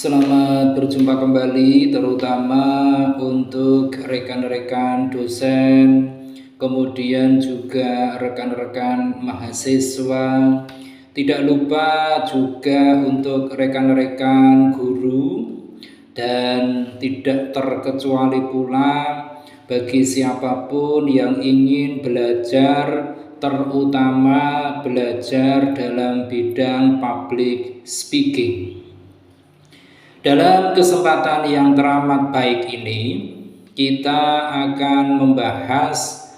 Selamat berjumpa kembali, terutama untuk rekan-rekan dosen, kemudian juga rekan-rekan mahasiswa. Tidak lupa juga untuk rekan-rekan guru, dan tidak terkecuali pula bagi siapapun yang ingin belajar, terutama belajar dalam bidang public speaking. Dalam kesempatan yang teramat baik ini, kita akan membahas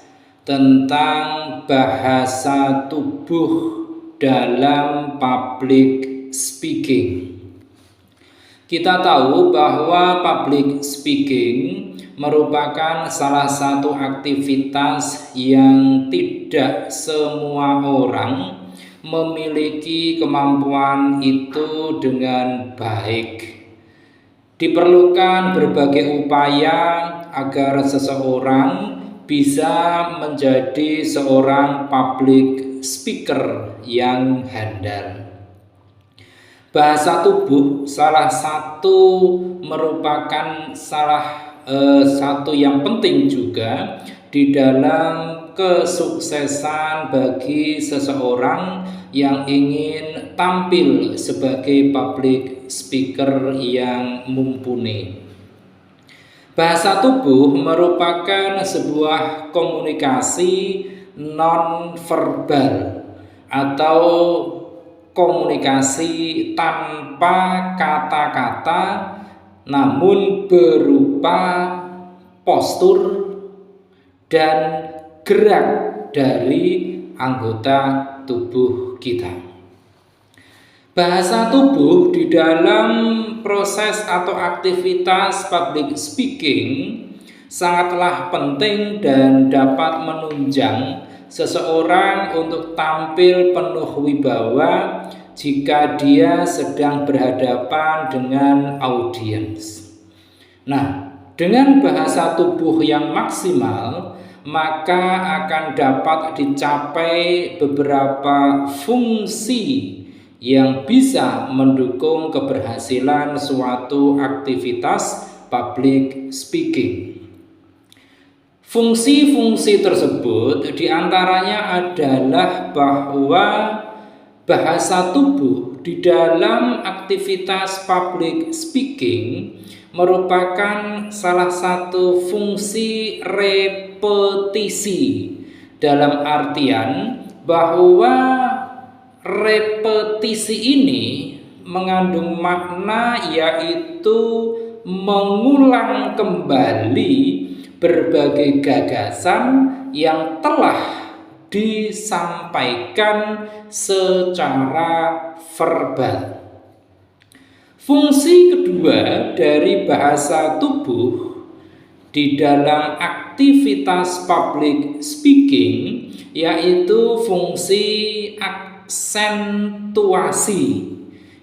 tentang bahasa tubuh dalam public speaking. Kita tahu bahwa public speaking merupakan salah satu aktivitas yang tidak semua orang memiliki kemampuan itu dengan baik. Diperlukan berbagai upaya agar seseorang bisa menjadi seorang public speaker yang handal. Bahasa tubuh merupakan salah satu yang penting juga di dalam kesuksesan bagi seseorang yang ingin tampil sebagai public speaker yang mumpuni. Bahasa tubuh merupakan sebuah komunikasi non-verbal atau komunikasi tanpa kata-kata, namun berupa postur dan gerak dari anggota tubuh kita. Bahasa tubuh di dalam proses atau aktivitas public speaking sangatlah penting dan dapat menunjang seseorang untuk tampil penuh wibawa jika dia sedang berhadapan dengan audiens. Nah, dengan bahasa tubuh yang maksimal, maka akan dapat dicapai beberapa fungsi yang bisa mendukung keberhasilan suatu aktivitas public speaking. Fungsi-fungsi tersebut diantaranya adalah bahwa bahasa tubuh di dalam aktivitas public speaking merupakan salah satu fungsi repetisi, dalam artian bahwa repetisi ini mengandung makna yaitu mengulang kembali berbagai gagasan yang telah disampaikan secara verbal. Fungsi kedua dari bahasa tubuh di dalam aktivitas public speaking yaitu fungsi aksentuasi,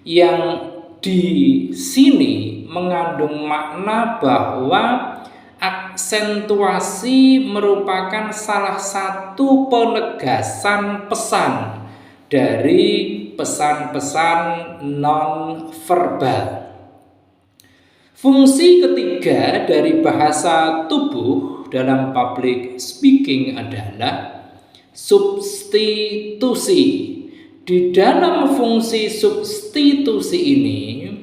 yang di sini mengandung makna bahwa aksentuasi merupakan salah satu penegasan pesan dari pesan-pesan non-verbal. Fungsi ketiga dari bahasa tubuh dalam public speaking adalah substitusi. Di dalam fungsi substitusi ini,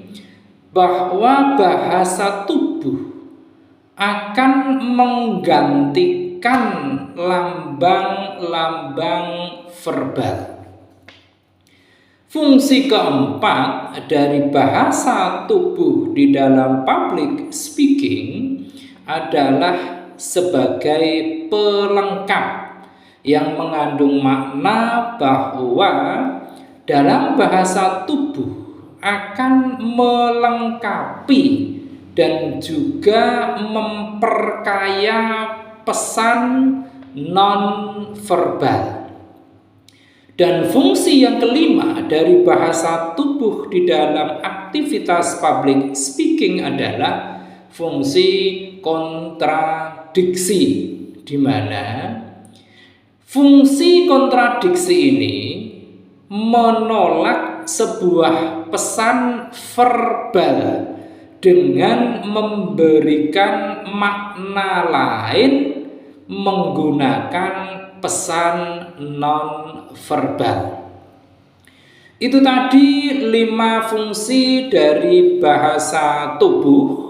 bahwa bahasa tubuh akan menggantikan lambang-lambang verbal. Fungsi keempat dari bahasa tubuh di dalam public speaking adalah sebagai pelengkap yang mengandung makna bahwa dalam bahasa tubuh akan melengkapi dan juga memperkaya pesan non-verbal. Dan fungsi yang kelima dari bahasa tubuh di dalam aktivitas public speaking adalah fungsi kontradiksi, di mana fungsi kontradiksi ini menolak sebuah pesan verbal dengan memberikan makna lain menggunakan pesan non-verbal. Itu tadi 5 fungsi dari bahasa tubuh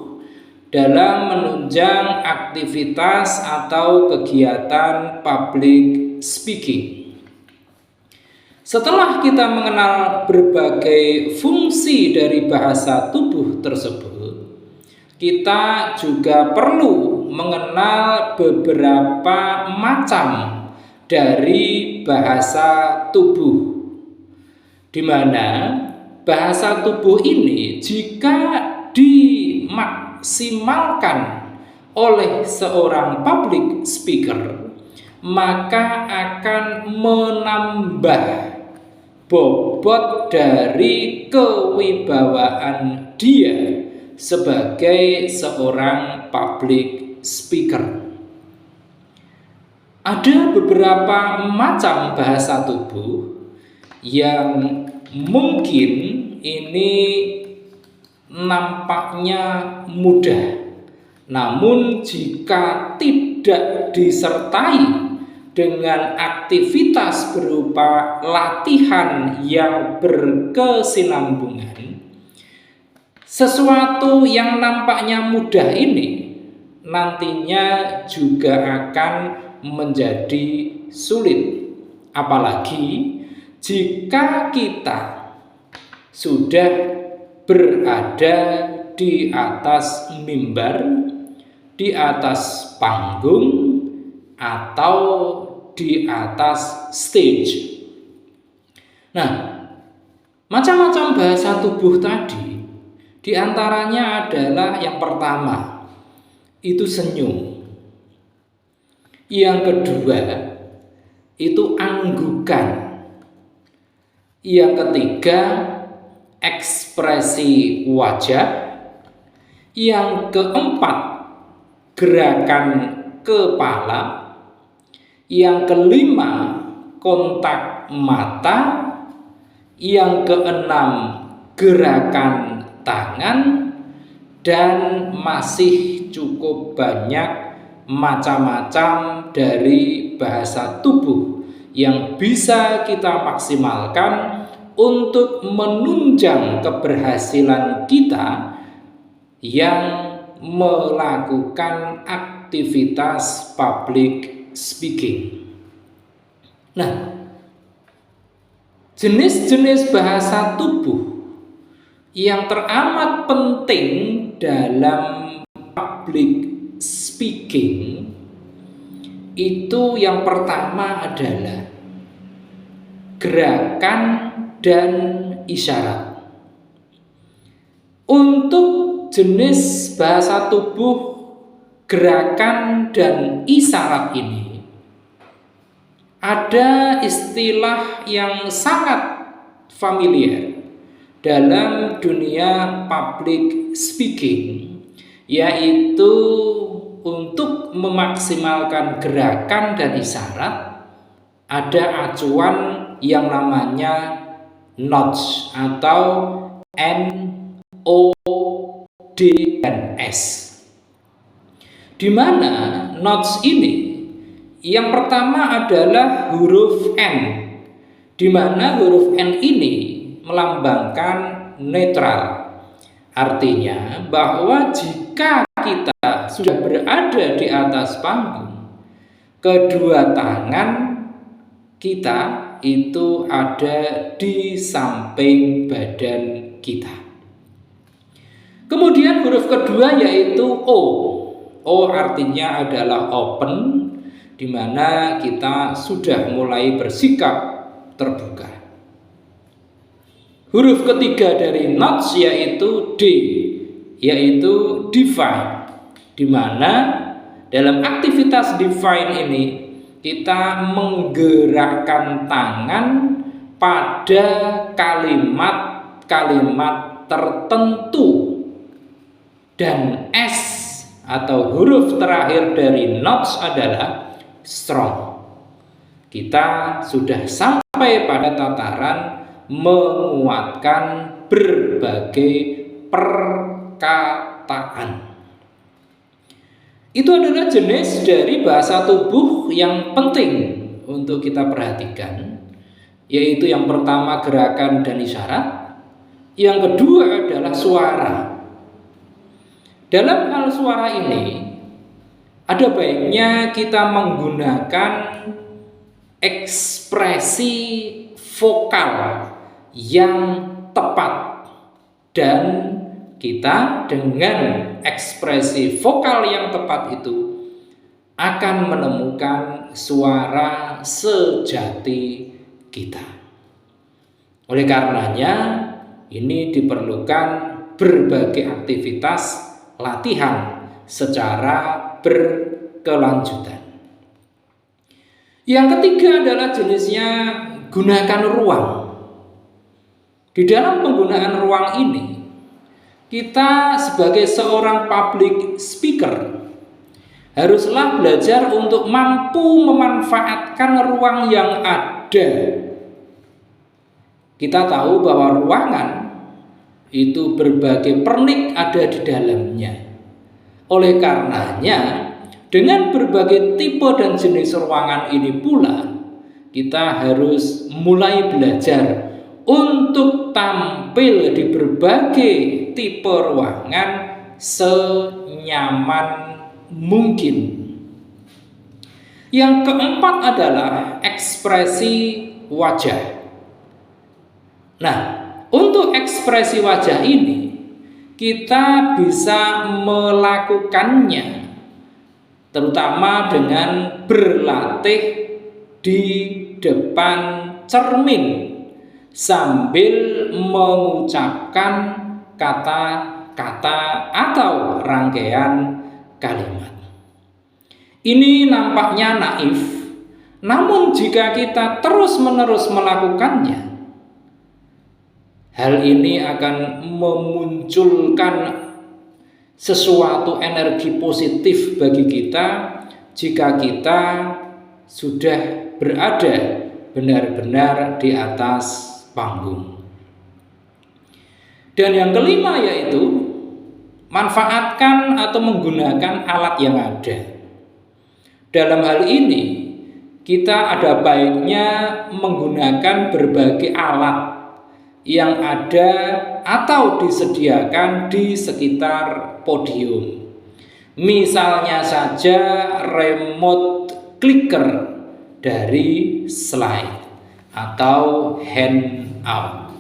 dalam menunjang aktivitas atau kegiatan public speaking. Setelah kita mengenal berbagai fungsi dari bahasa tubuh tersebut, kita juga perlu mengenal beberapa macam dari bahasa tubuh, di mana bahasa tubuh ini jika dimaksimalkan oleh seorang public speaker, maka akan menambah bobot dari kewibawaan dia sebagai seorang public speaker. Ada beberapa macam bahasa tubuh yang mungkin ini nampaknya mudah, namun jika tidak disertai dengan aktivitas berupa latihan yang berkesinambungan, sesuatu yang nampaknya mudah ini nantinya juga akan menjadi sulit, apalagi jika kita sudah berada di atas mimbar, di atas panggung, atau di atas stage. Nah, macam-macam bahasa tubuh tadi, diantaranya adalah yang pertama, itu senyum. Yang kedua, itu anggukan. Yang ketiga, ekspresi wajah. Yang keempat, gerakan kepala. Yang kelima, kontak mata. Yang keenam, gerakan tangan. Dan masih cukup banyak macam-macam dari bahasa tubuh yang bisa kita maksimalkan untuk menunjang keberhasilan kita yang melakukan aktivitas public speaking. Nah, jenis-jenis bahasa tubuh yang teramat penting dalam public speaking itu yang pertama adalah gerakan dan isyarat. Untuk jenis bahasa tubuh gerakan dan isyarat ini ada istilah yang sangat familiar dalam dunia public speaking, yaitu untuk memaksimalkan gerakan dan isyarat ada acuan yang namanya notes atau N, O, D, dan S. Di mana notes ini yang pertama adalah huruf N, di mana huruf N ini melambangkan netral. Artinya bahwa jika kita sudah berada di atas panggung, kedua tangan kita itu ada di samping badan kita. Kemudian huruf kedua yaitu O. O artinya adalah open, di mana kita sudah mulai bersikap terbuka. Huruf ketiga dari notes yaitu D, yaitu define, di mana dalam aktivitas define ini kita menggerakkan tangan pada kalimat-kalimat tertentu. Dan S atau huruf terakhir dari notes adalah strong. Kita sudah sampai pada tataran menguatkan berbagai perkataan. Itu adalah jenis dari bahasa tubuh yang penting untuk kita perhatikan, yaitu yang pertama gerakan dan isyarat, yang kedua adalah suara. Dalam hal suara ini, ada baiknya kita menggunakan ekspresi vokal yang tepat, dan kita dengan ekspresi vokal yang tepat itu akan menemukan suara sejati kita. Oleh karenanya, ini diperlukan berbagai aktivitas latihan secara berkelanjutan. Yang ketiga adalah jenisnya gunakan ruang. Di dalam penggunaan ruang ini, kita sebagai seorang public speaker haruslah belajar untuk mampu memanfaatkan ruang yang ada. Kita tahu bahwa ruangan itu berbagai pernik ada di dalamnya. Oleh karenanya, dengan berbagai tipe dan jenis ruangan ini pula, kita harus mulai belajar untuk tampil di berbagai tipe ruangan senyaman mungkin. Yang keempat adalah ekspresi wajah. Nah, untuk ekspresi wajah ini kita bisa melakukannya terutama dengan berlatih di depan cermin sambil mengucapkan kata-kata atau rangkaian kalimat. Ini nampaknya naif, namun jika kita terus-menerus melakukannya, hal ini akan memunculkan sesuatu energi positif bagi kita jika kita sudah berada benar-benar di atas panggung. Dan yang kelima yaitu manfaatkan atau menggunakan alat yang ada. Dalam hal ini kita ada baiknya menggunakan berbagai alat yang ada atau disediakan di sekitar podium. Misalnya saja remote clicker dari slide atau handout.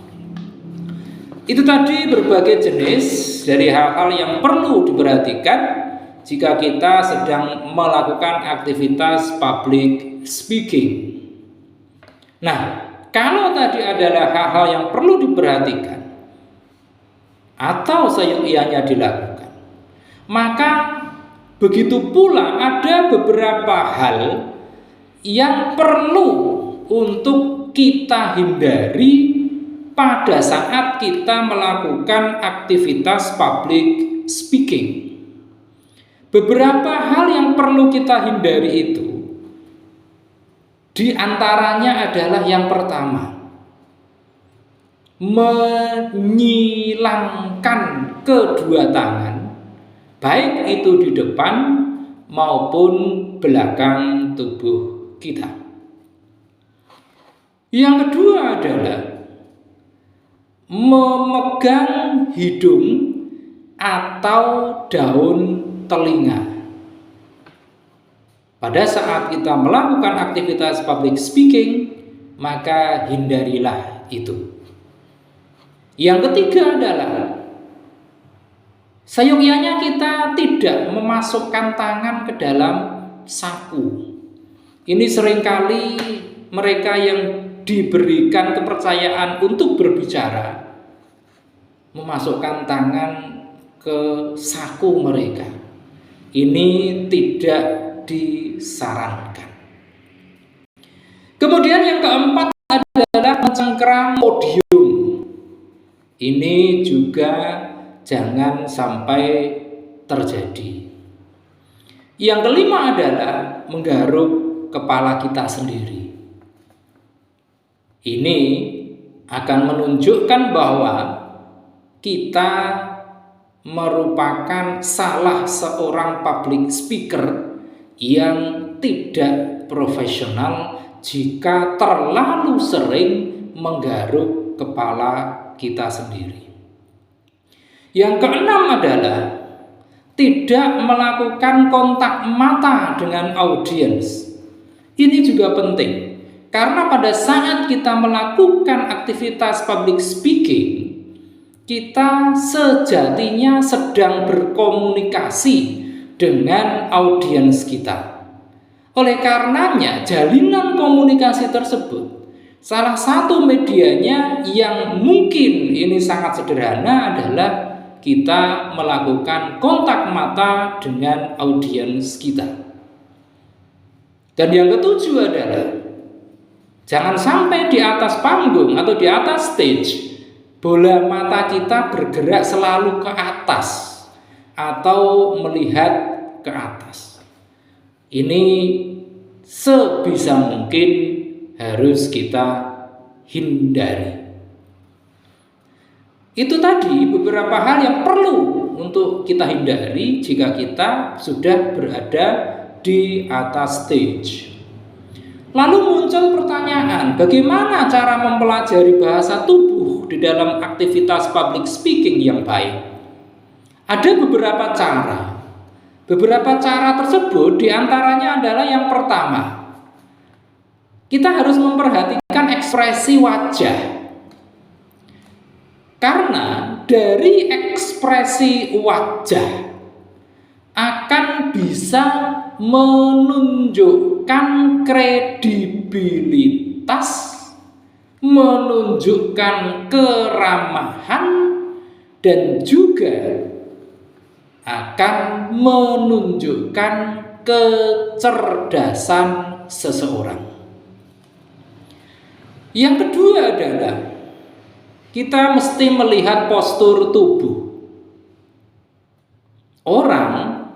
Itu tadi berbagai jenis dari hal-hal yang perlu diperhatikan jika kita sedang melakukan aktivitas public speaking. Nah, kalau tadi adalah hal-hal yang perlu diperhatikan atau seyogyanya dilakukan, maka begitu pula ada beberapa hal yang perlu untuk kita hindari pada saat kita melakukan aktivitas public speaking. Beberapa hal yang perlu kita hindari itu di antaranya adalah yang pertama, menyilangkan kedua tangan, baik itu di depan maupun belakang tubuh kita. Yang kedua adalah memegang hidung atau daun telinga. Pada saat kita melakukan aktivitas public speaking, maka hindarilah itu. Yang ketiga adalah seyogyanya kita tidak memasukkan tangan ke dalam saku. Ini seringkali mereka yang diberikan kepercayaan untuk berbicara memasukkan tangan ke saku mereka. Ini tidak disarankan. Kemudian yang keempat adalah mencengkeram podium. Ini juga jangan sampai terjadi. Yang kelima adalah menggaruk kepala kita sendiri. Ini akan menunjukkan bahwa kita merupakan salah seorang public speaker yang tidak profesional jika terlalu sering menggaruk kepala kita sendiri. Yang keenam adalah tidak melakukan kontak mata dengan audiens. Ini juga penting, karena pada saat kita melakukan aktivitas public speaking, kita sejatinya sedang berkomunikasi dengan audiens kita. Oleh karenanya, jalinan komunikasi tersebut, salah satu medianya yang mungkin ini sangat sederhana adalah kita melakukan kontak mata dengan audiens kita. Dan yang ketujuh adalah jangan sampai di atas panggung atau di atas stage bola mata kita bergerak selalu ke atas atau melihat ke atas. Ini sebisa mungkin harus kita hindari. Itu tadi beberapa hal yang perlu untuk kita hindari jika kita sudah berada di atas stage. Lalu muncul pertanyaan, bagaimana cara mempelajari bahasa tubuh di dalam aktivitas public speaking yang baik? Ada beberapa cara. Beberapa cara tersebut diantaranya adalah yang pertama, kita harus memperhatikan ekspresi wajah. Karena dari ekspresi wajah akan bisa menunjukkan kredibilitas, menunjukkan keramahan, dan juga akan menunjukkan kecerdasan seseorang. Yang kedua adalah kita mesti melihat postur tubuh. Orang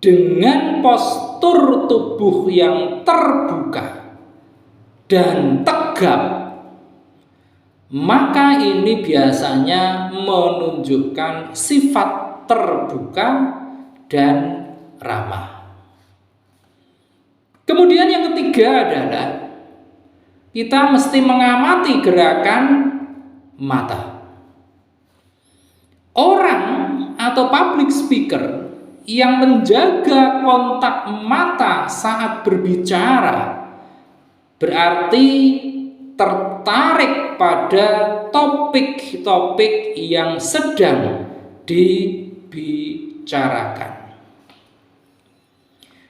dengan postur tubuh yang terbuka dan tegap, maka ini biasanya menunjukkan sifat terbuka dan ramah. Kemudian yang ketiga adalah kita mesti mengamati gerakan mata. Orang atau public speaker yang menjaga kontak mata saat berbicara berarti tertarik pada topik-topik yang sedang dibicarakan.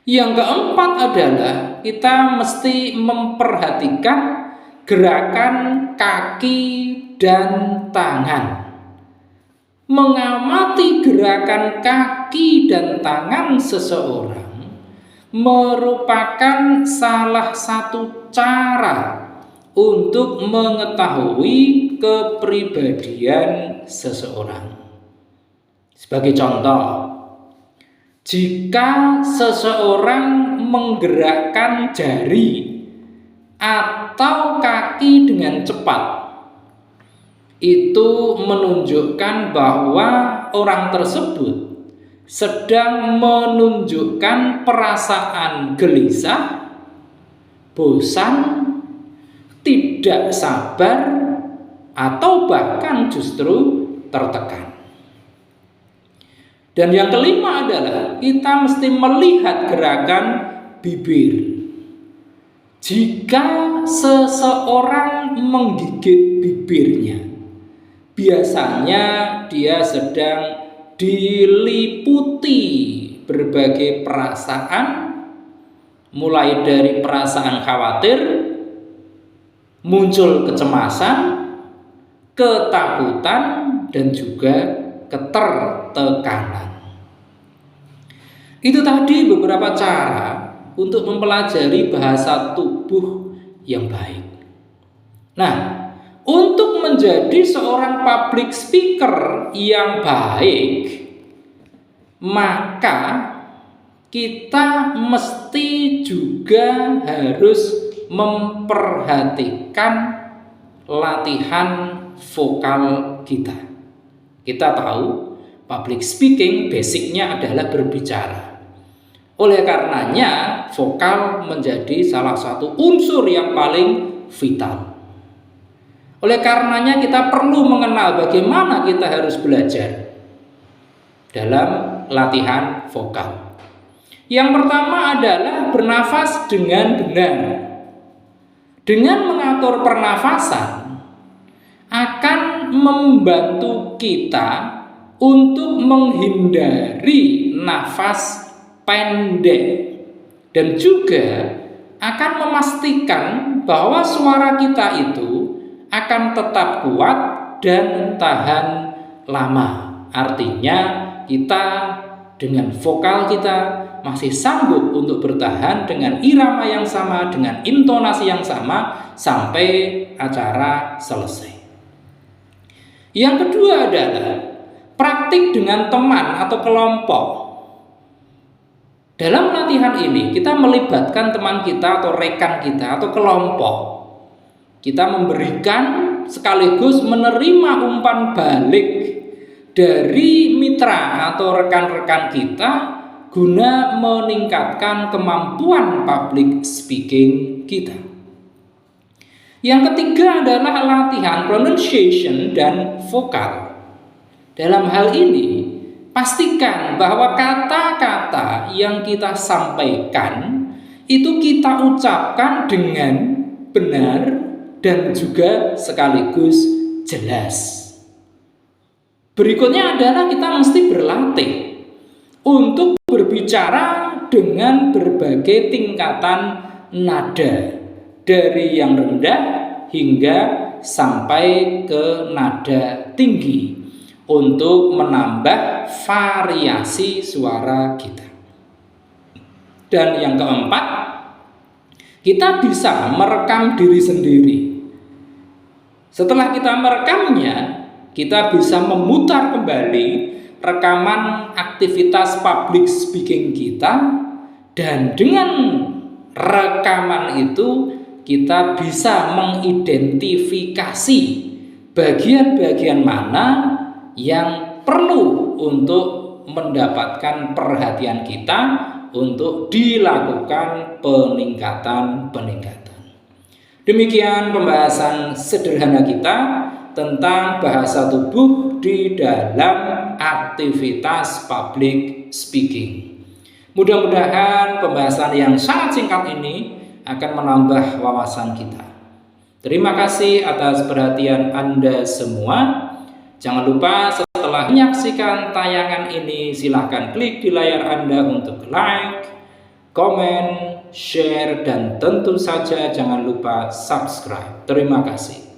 Yang keempat adalah kita mesti memperhatikan gerakan kaki dan tangan. Mengamati gerakan kaki dan tangan seseorang merupakan salah satu cara untuk mengetahui kepribadian seseorang. Sebagai contoh, jika seseorang menggerakkan jari atau kaki dengan cepat, itu menunjukkan bahwa orang tersebut sedang menunjukkan perasaan gelisah, bosan, tidak sabar, atau bahkan justru tertekan. Dan yang kelima adalah kita mesti melihat gerakan bibir. Jika seseorang menggigit bibirnya, biasanya dia sedang diliputi berbagai perasaan, mulai dari perasaan khawatir, muncul kecemasan, ketakutan, dan juga ketertekanan. Itu tadi beberapa cara untuk mempelajari bahasa tubuh yang baik. Nah, untuk menjadi seorang public speaker yang baik, maka kita mesti juga harus memperhatikan latihan vokal kita. Kita tahu public speaking basicnya adalah berbicara. Oleh karenanya vokal menjadi salah satu unsur yang paling vital. Oleh karenanya kita perlu mengenal bagaimana kita harus belajar dalam latihan vokal. Yang pertama adalah bernafas dengan benar. Dengan mengatur pernafasan akan membantu kita untuk menghindari nafas pendek dan juga akan memastikan bahwa suara kita itu akan tetap kuat dan tahan lama. Artinya kita dengan vokal kita masih sanggup untuk bertahan dengan irama yang sama, dengan intonasi yang sama sampai acara selesai. Yang kedua adalah praktik dengan teman atau kelompok. Dalam latihan ini kita melibatkan teman kita atau rekan kita atau kelompok. Kita memberikan sekaligus menerima umpan balik dari mitra atau rekan-rekan kita guna meningkatkan kemampuan public speaking kita. Yang ketiga adalah latihan pronunciation dan vokal. Dalam hal ini, pastikan bahwa kata-kata yang kita sampaikan itu kita ucapkan dengan benar dan juga sekaligus jelas. Berikutnya adalah kita mesti berlatih untuk berbicara dengan berbagai tingkatan nada, dari yang rendah hingga sampai ke nada tinggi, untuk menambah variasi suara kita. Dan yang keempat, kita bisa merekam diri sendiri. Setelah kita merekamnya, kita bisa memutar kembali rekaman aktivitas public speaking kita, dan dengan rekaman itu kita bisa mengidentifikasi bagian-bagian mana yang perlu untuk mendapatkan perhatian kita untuk dilakukan peningkatan. Demikian pembahasan sederhana kita tentang bahasa tubuh di dalam aktivitas public speaking. Mudah-mudahan pembahasan yang sangat singkat ini akan menambah wawasan kita. Terima kasih atas perhatian Anda semua. Jangan lupa setelah menyaksikan tayangan ini, silahkan klik di layar Anda untuk like, komen, share, dan tentu saja jangan lupa subscribe. Terima kasih.